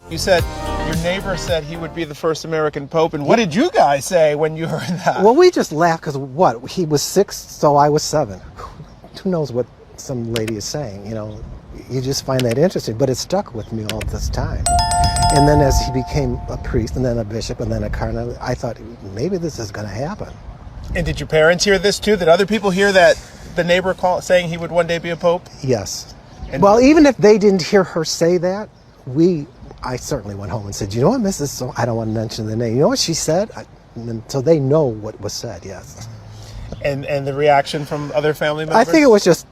You said your neighbor said he would be the first American Pope, and what did you guys say when you heard that? Well, we just laughed because what? He was 6, so I was 7. Who knows what some lady is saying, you know? You just find that interesting, but it stuck with me all this time. And then as he became a priest, and then a bishop, and then a cardinal, I thought, maybe this is going to happen. And did your parents hear this too? Did other people hear that the neighbor saying he would one day be a pope? Yes. And well, even if they didn't hear her say that, I certainly went home and said, you know what, Mrs. So I don't want to mention the name. You know what she said? So they know what was said, yes. And the reaction from other family members? I think it was just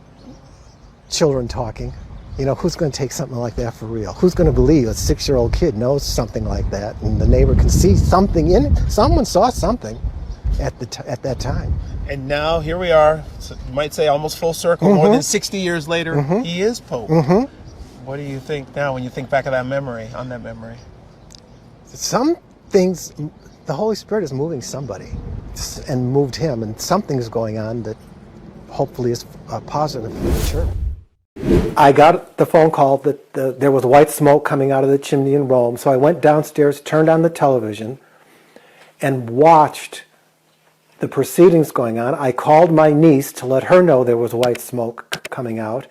children talking. You know, who's going to take something like that for real? Who's going to believe a 6-year-old kid knows something like that, and the neighbor can see something in it? Someone saw something at that time. And now here we are. So you might say almost full circle. More than 60 years later, he is Pope. What do you think now when you think back of that memory? Some things, the Holy Spirit is moving somebody, and moved him, and something's going on that hopefully is positive for the church. I got the phone call that there was white smoke coming out of the chimney in Rome, so I went downstairs, turned on the television, and watched the proceedings going on. I called my niece to let her know there was white smoke coming out,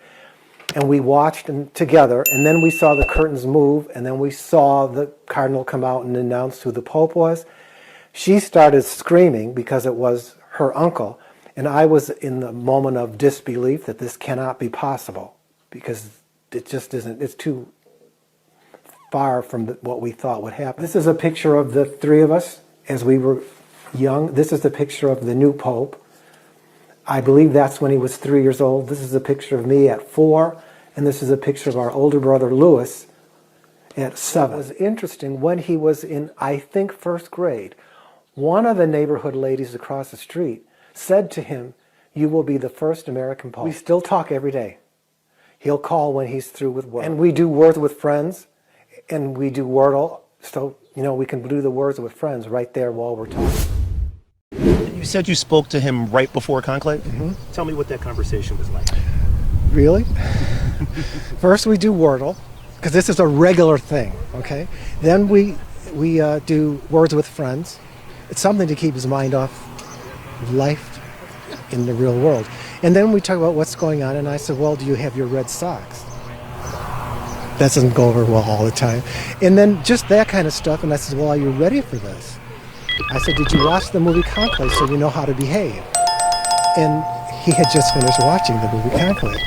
and we watched them together, and then we saw the curtains move, and then we saw the cardinal come out and announce who the Pope was. She started screaming because it was her uncle, and I was in the moment of disbelief that this cannot be possible, because it just isn't, it's too far from what we thought would happen. This is a picture of the 3 of us as we were young. This is the picture of the new Pope. I believe that's when he was 3 years old. This is a picture of me at 4, and this is a picture of our older brother Louis at 7. It was interesting, when he was in, I think, 1st grade, one of the neighborhood ladies across the street said to him, "You will be the first American Pope." We still talk every day. He'll call when he's through with work. And we do Words with Friends, and we do Wordle, so, you know, we can do the Words with Friends right there while we're talking. You said you spoke to him right before conclave? Tell me what that conversation was like. Really? First we do Wordle, because this is a regular thing, okay? Then we do Words with Friends. It's something to keep his mind off life in the real world. And then we talk about what's going on, and I said, well, do you have your red socks? That doesn't go over well all the time. And then just that kind of stuff, and I said, well, are you ready for this? I said, did you watch the movie Conclave so you know how to behave? And he had just finished watching the movie Conclave.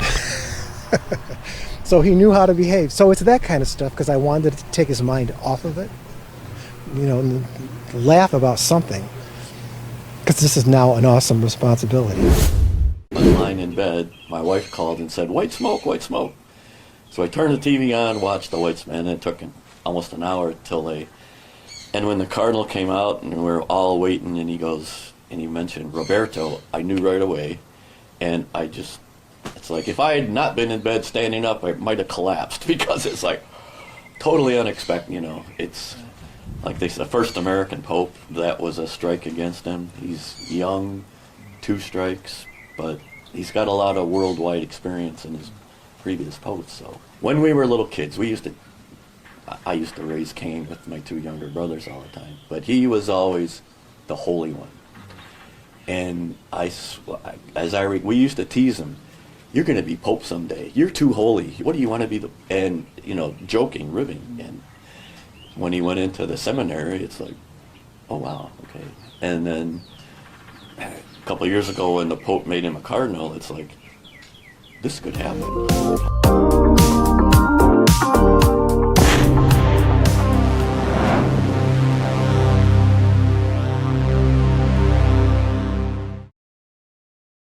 So he knew how to behave. So it's that kind of stuff, because I wanted to take his mind off of it, you know, and laugh about something, because this is now an awesome responsibility. I was lying in bed, my wife called and said, white smoke, white smoke. So I turned the TV on, watched the white smoke, and it took almost an hour till and when the cardinal came out and we were all waiting, and he goes, and he mentioned Roberto, I knew right away, and it's like if I had not been in bed standing up, I might have collapsed, because it's like totally unexpected, you know. It's like they said, the first American Pope, that was a strike against him. He's young, 2 strikes, but he's got a lot of worldwide experience in his previous posts. So when we were little kids, I used to raise Cain with my 2 younger brothers all the time, but he was always the holy one. And we used to tease him, you're going to be Pope someday. You're too holy. What do you want to be? And, you know, joking, ribbing. And when he went into the seminary, it's like, oh, wow, okay. And then a couple of years ago when the Pope made him a cardinal, it's like, this could happen.